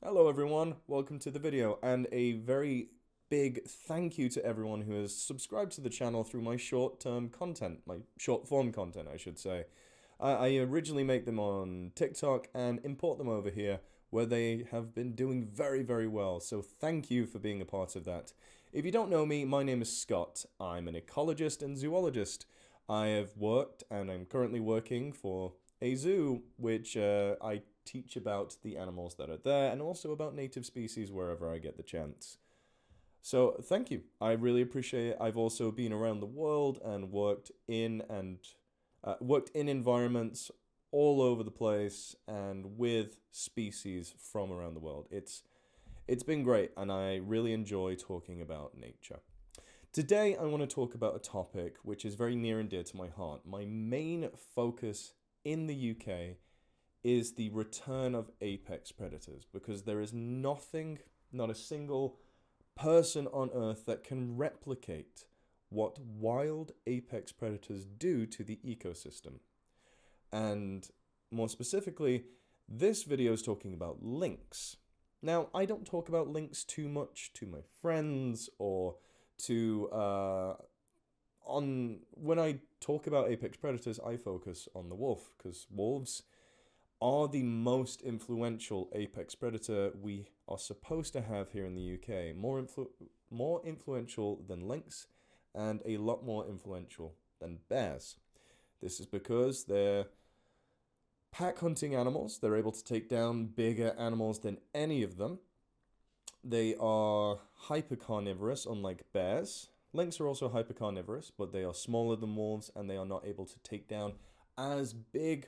Hello everyone, welcome to the video, and a very big thank you to everyone who has subscribed to the channel through my short-term content, my short-form content I should say. I originally make them on TikTok and import them over here where they have been doing very well, so thank you for being a part of that. If you don't know me, my name is Scott. I'm an ecologist and zoologist. I have worked and I'm currently working for a zoo which I teach about the animals that are there and also about native species wherever I get the chance. So thank you. I really appreciate it. I've also been around the world and worked in environments all over the place and with species from around the world. It's been great and I really enjoy talking about nature. Today I want to talk about a topic which is very near and dear to my heart. My main focus in the UK is the return of apex predators, because there is nothing, not a single person on earth that can replicate what wild apex predators do to the ecosystem. And more specifically, this video is talking about lynx. Now, I don't talk about lynx too much to my friends or to when I talk about apex predators, I focus on the wolf, because wolves are the most influential apex predator we are supposed to have here in the UK. More influential than lynx and a lot more influential than bears. This is because they're pack hunting animals. They're able to take down bigger animals than any of them. They are hypercarnivorous, unlike bears. Lynx are also hypercarnivorous, but they are smaller than wolves and they are not able to take down as big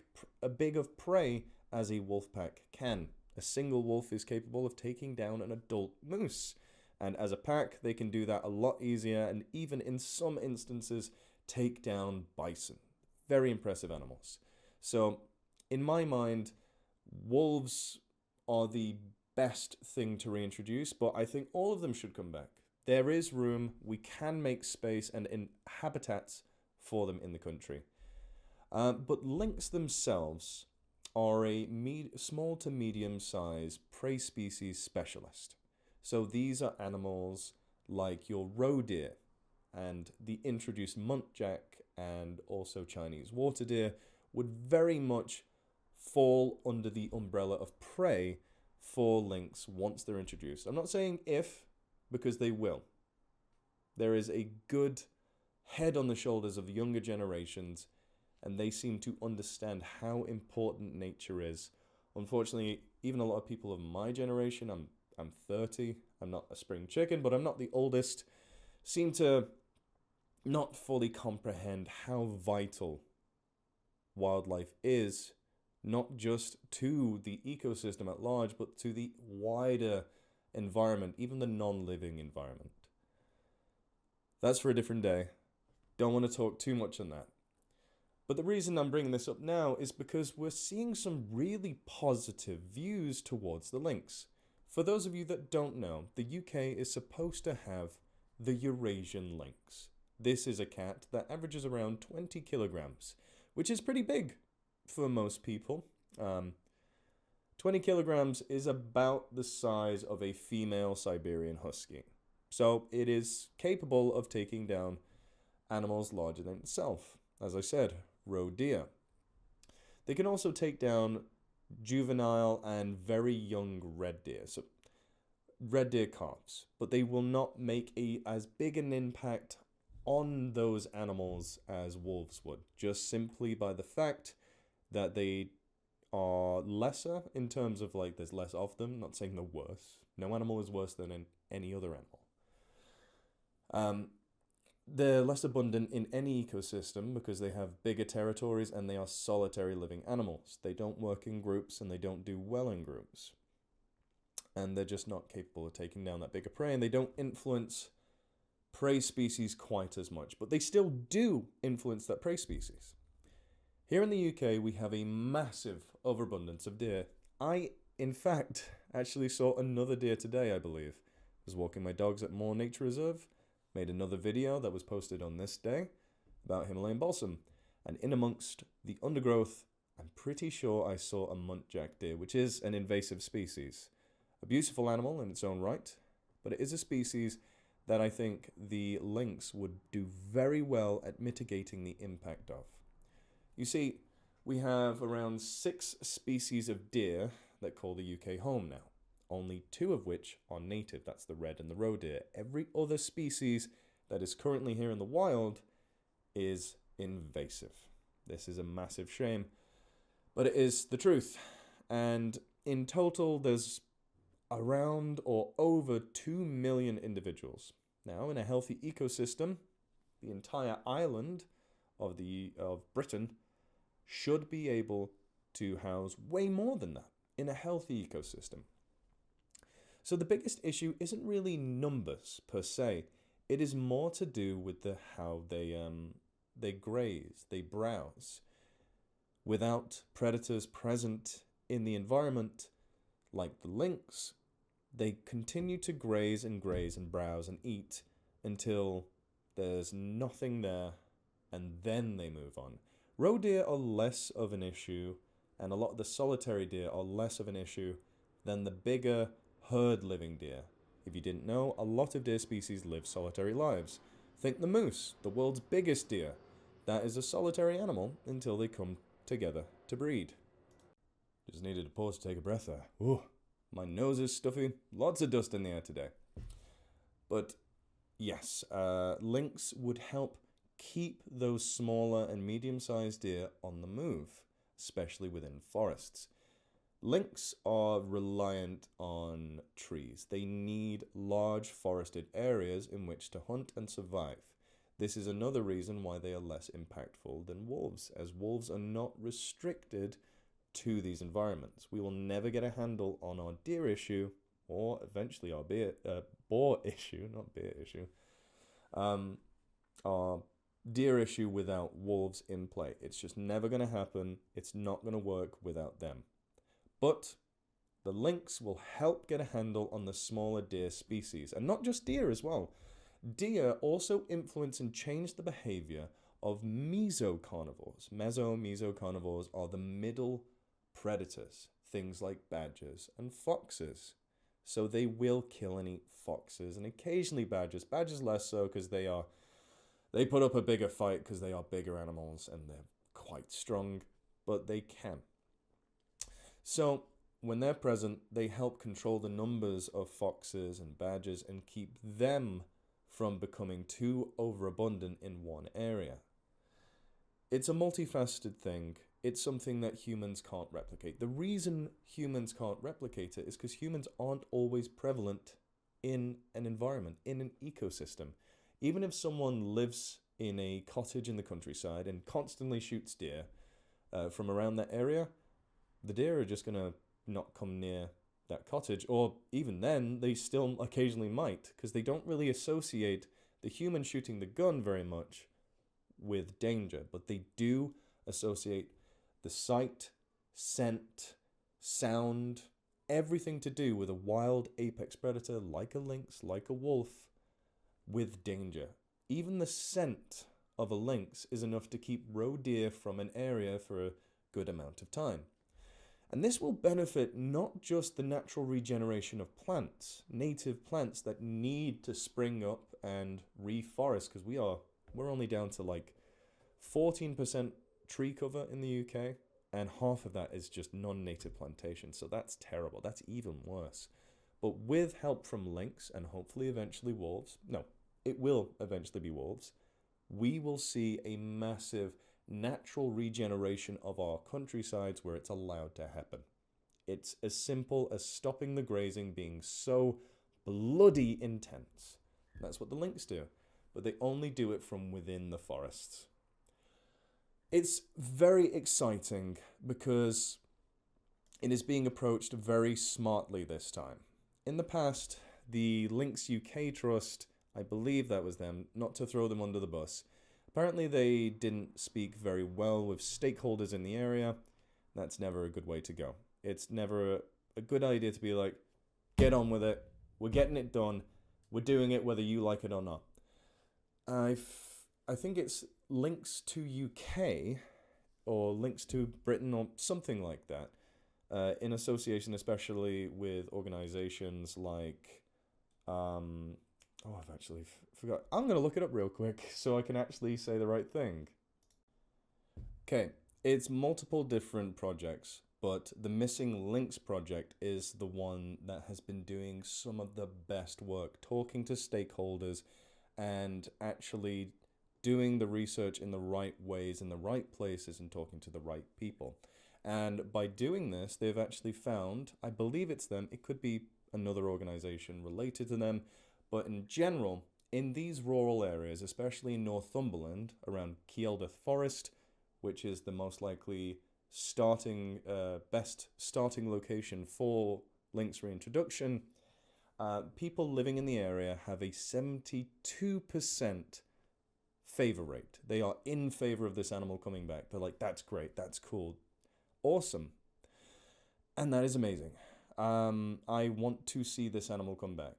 of prey as a wolf pack can. A single wolf is capable of taking down an adult moose, and as a pack they can do that a lot easier and even in some instances take down bison. Very impressive animals. So in my mind, wolves are the best thing to reintroduce, but I think all of them should come back. There is room, we can make space and in habitats for them in the country. But lynx themselves are a small to medium-sized prey species specialist. So these are animals like your roe deer and the introduced muntjac and also Chinese water deer would very much fall under the umbrella of prey for lynx once they're introduced. I'm not saying if, because they will. There is a good head on the shoulders of the younger generations, and they seem to understand how important nature is. Unfortunately, even a lot of people of my generation, I'm 30, I'm not a spring chicken, but I'm not the oldest, seem to not fully comprehend how vital wildlife is, not just to the ecosystem at large, but to the wider environment, even the non-living environment. That's for a different day. Don't want to talk too much on that. But the reason I'm bringing this up now is because we're seeing some really positive views towards the lynx. For those of you that don't know, the UK is supposed to have the Eurasian lynx. This is a cat that averages around 20 kilograms, which is pretty big for most people. 20 kilograms is about the size of a female Siberian husky. So it is capable of taking down animals larger than itself. As I said, roe deer. They can also take down juvenile and very young red deer, so red deer calves, but they will not make as big an impact on those animals as wolves would, just simply by the fact that they are lesser in terms of, like, there's less of them. Not saying they're worse. No animal is worse than any other animal. They're less abundant in any ecosystem because they have bigger territories and they are solitary living animals. They don't work in groups and they don't do well in groups. And they're just not capable of taking down that bigger prey, and they don't influence prey species quite as much, but they still do influence that prey species. Here in the UK, we have a massive overabundance of deer. I, in fact, actually saw another deer today, I believe. I was walking my dogs at Moor Nature Reserve, made another video that was posted on this day about Himalayan balsam, and in amongst the undergrowth, I'm pretty sure I saw a muntjac deer, which is an invasive species. A beautiful animal in its own right, but it is a species that I think the lynx would do very well at mitigating the impact of. You see, we have around 6 species of deer that call the UK home now, only 2 of which are native. That's the red and the roe deer. Every other species that is currently here in the wild is invasive. This is a massive shame, but it is the truth. And in total, there's around or over 2 million individuals. Now, in a healthy ecosystem, the entire island of Britain should be able to house way more than that in a healthy ecosystem. So the biggest issue isn't really numbers per se. It is more to do with how they graze, they browse. Without predators present in the environment, like the lynx, they continue to graze and browse and eat until there's nothing there, and then they move on. Roe deer are less of an issue, and a lot of the solitary deer are less of an issue than the bigger herd-living deer. If you didn't know, a lot of deer species live solitary lives. Think the moose, the world's biggest deer. That is a solitary animal until they come together to breed. Just needed a pause to take a breath there. Ooh, my nose is stuffy. Lots of dust in the air today. But yes, lynx would help keep those smaller and medium-sized deer on the move, especially within forests. Lynx are reliant on trees. They need large forested areas in which to hunt and survive. This is another reason why they are less impactful than wolves, as wolves are not restricted to these environments. We will never get a handle on our deer issue, or eventually our boar issue, not beer issue, our deer issue without wolves in play. It's just never going to happen. It's not going to work without them. But the lynx will help get a handle on the smaller deer species, and not just deer as well. Deer also influence and change the behavior of mesocarnivores. Mesocarnivores are the middle predators, things like badgers and foxes. So they will kill and eat foxes and occasionally badgers. Badgers less so because they put up a bigger fight because they are bigger animals and they're quite strong, but they can. So when they're present, they help control the numbers of foxes and badgers and keep them from becoming too overabundant in one area. It's a multifaceted thing. It's something that humans can't replicate. The reason humans can't replicate it is because humans aren't always prevalent in an environment, in an ecosystem. Even if someone lives in a cottage in the countryside and constantly shoots deer from around that area, the deer are just going to not come near that cottage, or even then, they still occasionally might, because they don't really associate the human shooting the gun very much with danger, but they do associate the sight, scent, sound, everything to do with a wild apex predator like a lynx, like a wolf, with danger. Even the scent of a lynx is enough to keep roe deer from an area for a good amount of time. And this will benefit not just the natural regeneration of plants, native plants that need to spring up and reforest, because we're only down to like 14% tree cover in the UK, and half of that is just non-native plantation. So that's terrible. That's even worse. But with help from lynx and hopefully eventually wolves, no, it will eventually be wolves, we will see a massive natural regeneration of our countrysides where it's allowed to happen. It's as simple as stopping the grazing being so bloody intense. That's what the lynx do, but they only do it from within the forests. It's very exciting because it is being approached very smartly this time. In the past, the Lynx UK Trust, I believe that was them, not to throw them under the bus, apparently they didn't speak very well with stakeholders in the area. That's never a good way to go. It's never a good idea to be like, get on with it, we're getting it done, we're doing it whether you like it or not. I think it's Lynx to UK or Lynx to Britain or something like that. in association especially with organizations like, I've actually forgot. I'm going to look it up real quick so I can actually say the right thing. Okay, it's multiple different projects, but the Missing Lynx project is the one that has been doing some of the best work, talking to stakeholders and actually doing the research in the right ways, in the right places, and talking to the right people. And by doing this, they've actually found, I believe it's them, it could be another organization related to them, but in general, in these rural areas, especially in Northumberland, around Kielder Forest, which is the most likely best starting location for Lynx reintroduction, people living in the area have a 72% favor rate. They are in favor of this animal coming back. They're like, that's great, that's cool, awesome. And that is amazing. I want to see this animal come back.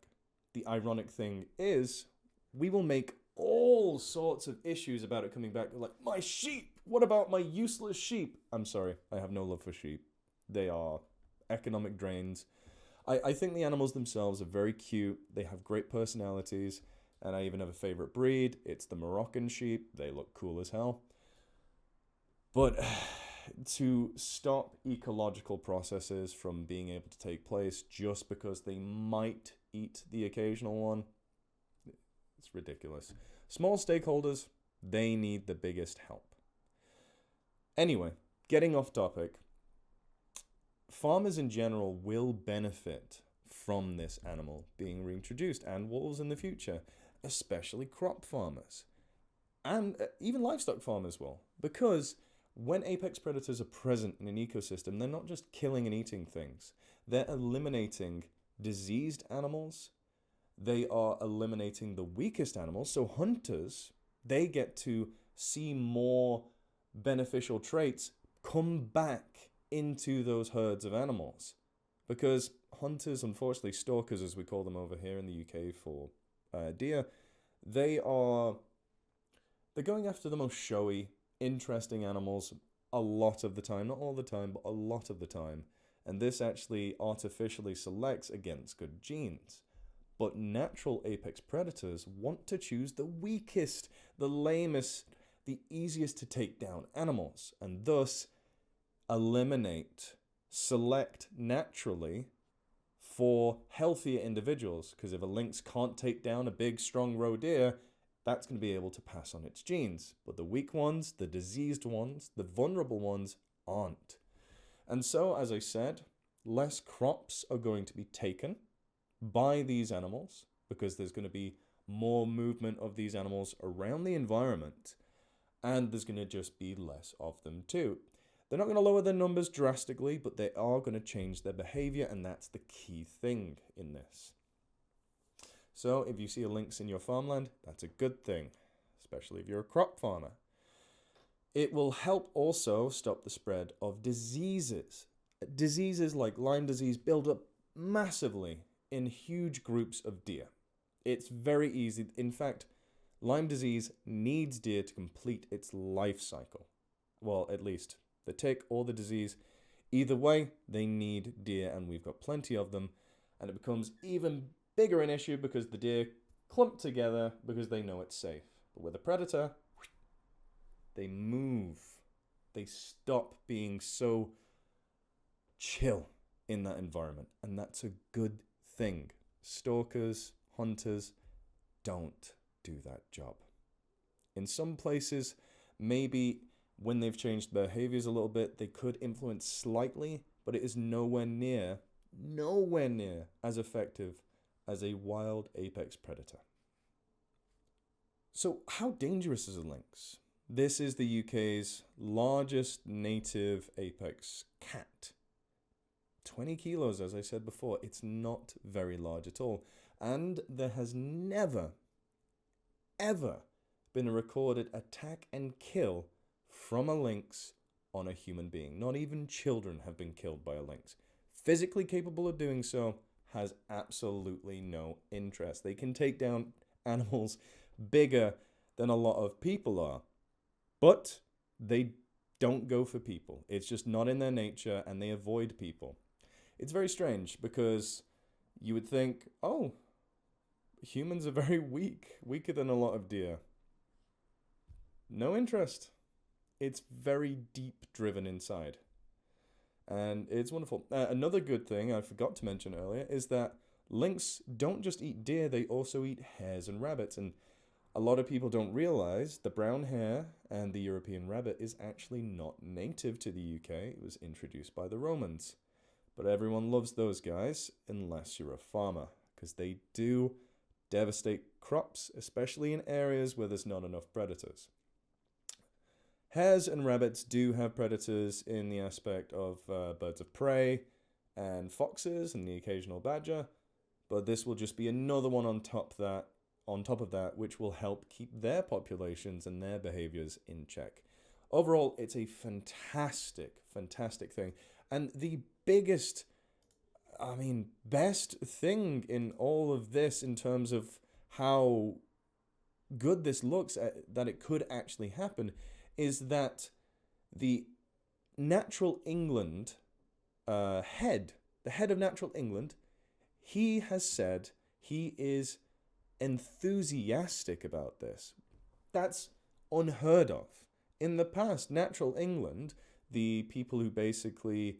The ironic thing is, we will make all sorts of issues about it coming back. Like, my sheep! What about my useless sheep? I'm sorry, I have no love for sheep. They are economic drains. I think the animals themselves are very cute. They have great personalities. And I even have a favorite breed. It's the Moroccan sheep. They look cool as hell. But to stop ecological processes from being able to take place just because they might eat the occasional one, it's ridiculous. Small stakeholders, they need the biggest help. Anyway, getting off topic, farmers in general will benefit from this animal being reintroduced, and wolves in the future, especially crop farmers. And even livestock farmers will, because when apex predators are present in an ecosystem, they're not just killing and eating things. They're eliminating diseased animals. They are eliminating the weakest animals. So hunters, they get to see more beneficial traits come back into those herds of animals. Because hunters, unfortunately, stalkers as we call them over here in the UK for deer, they're going after the most showy, interesting animals a lot of the time. Not all the time, but a lot of the time. And this actually artificially selects against good genes. But natural apex predators want to choose the weakest, the lamest, the easiest to take down animals, and thus select naturally for healthier individuals. Because if a lynx can't take down a big, strong roe deer, that's going to be able to pass on its genes. But the weak ones, the diseased ones, the vulnerable ones aren't. And so, as I said, less crops are going to be taken by these animals because there's going to be more movement of these animals around the environment, and there's going to just be less of them too. They're not going to lower their numbers drastically, but they are going to change their behavior, and that's the key thing in this. So if you see a lynx in your farmland, that's a good thing, especially if you're a crop farmer. It will help also stop the spread of diseases. Diseases like Lyme disease build up massively in huge groups of deer. It's very easy. In fact, Lyme disease needs deer to complete its life cycle. Well, at least the tick or the disease. Either way, they need deer, and we've got plenty of them. And it becomes even bigger an issue because the deer clump together because they know it's safe. But with a predator, they move. They stop being so chill in that environment. And that's a good thing. Stalkers, hunters, don't do that job. In some places, maybe when they've changed behaviors a little bit, they could influence slightly, but it is nowhere near as effective as a wild apex predator. So how dangerous is a lynx? This is the UK's largest native apex cat. 20 kilos, as I said before. It's not very large at all. And there has never, ever been a recorded attack and kill from a lynx on a human being. Not even children have been killed by a lynx. Physically capable of doing so, has absolutely no interest. They can take down animals bigger than a lot of people are, but they don't go for people. It's just not in their nature, and they avoid people. It's very strange because you would think, oh, humans are very weak, weaker than a lot of deer. No interest. It's very deep driven inside. And it's wonderful. Another good thing I forgot to mention earlier is that lynx don't just eat deer, they also eat hares and rabbits. And a lot of people don't realize the brown hare and the European rabbit is actually not native to the UK. It was introduced by the Romans. But everyone loves those guys unless you're a farmer, because they do devastate crops, especially in areas where there's not enough predators. Hares and rabbits do have predators in the aspect of birds of prey and foxes and the occasional badger, but this will just be another one on top of that, which will help keep their populations and their behaviors in check. Overall, it's a fantastic, fantastic thing. And the biggest, best thing in all of this in terms of how good this looks at, that it could actually happen, is that the Natural England the head of Natural England, he has said he is enthusiastic about this. That's unheard of. In the past, Natural England, the people who basically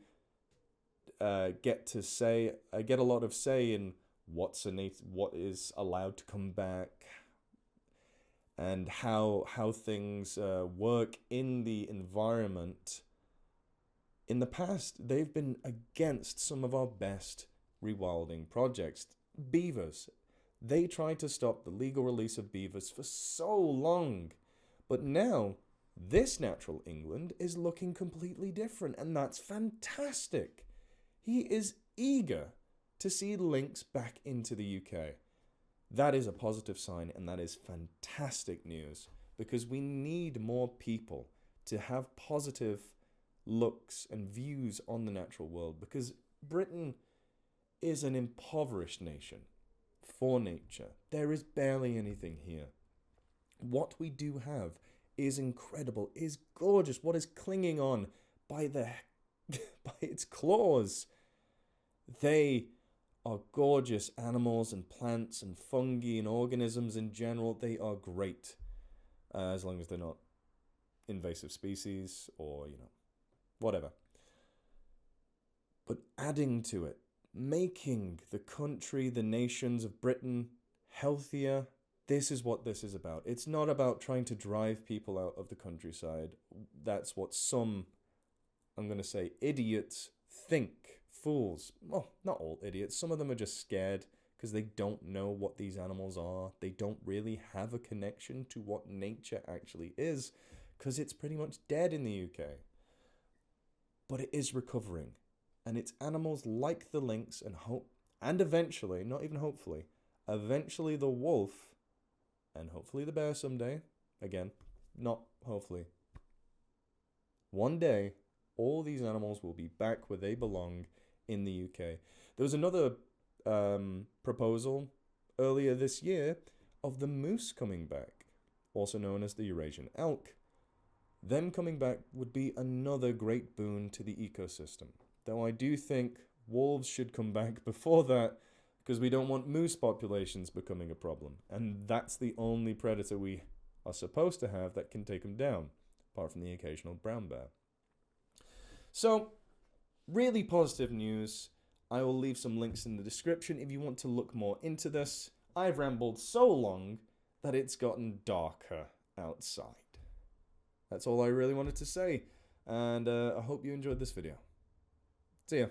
get a lot of say in what is allowed to come back, and how things work in the environment. In the past, they've been against some of our best rewilding projects. Beavers. They tried to stop the legal release of beavers for so long. But now, this Natural England is looking completely different, and that's fantastic. He is eager to see lynx back into the UK. That is a positive sign, and that is fantastic news, because we need more people to have positive looks and views on the natural world, because Britain is an impoverished nation for nature. There is barely anything here. What we do have is incredible, is gorgeous. What is clinging on by by its claws? They are gorgeous animals and plants and fungi and organisms in general. They are great, as long as they're not invasive species or, whatever. But adding to it, making the country, the nations of Britain healthier, this is what this is about. It's not about trying to drive people out of the countryside. That's what some, I'm going to say, idiots think. Fools. Well, not all idiots. Some of them are just scared because they don't know what these animals are. They don't really have a connection to what nature actually is, because it's pretty much dead in the UK. But it is recovering. And it's animals like the lynx and eventually, not even hopefully, eventually the wolf, and hopefully the bear someday. Again, not hopefully. One day, all these animals will be back where they belong in the UK. There was another proposal earlier this year of the moose coming back, also known as the Eurasian elk. Them coming back would be another great boon to the ecosystem. Though I do think wolves should come back before that, because we don't want moose populations becoming a problem. And that's the only predator we are supposed to have that can take them down, apart from the occasional brown bear. So, really positive news. I will leave some links in the description if you want to look more into this. I've rambled so long that it's gotten darker outside. That's all I really wanted to say. And I hope you enjoyed this video. See ya.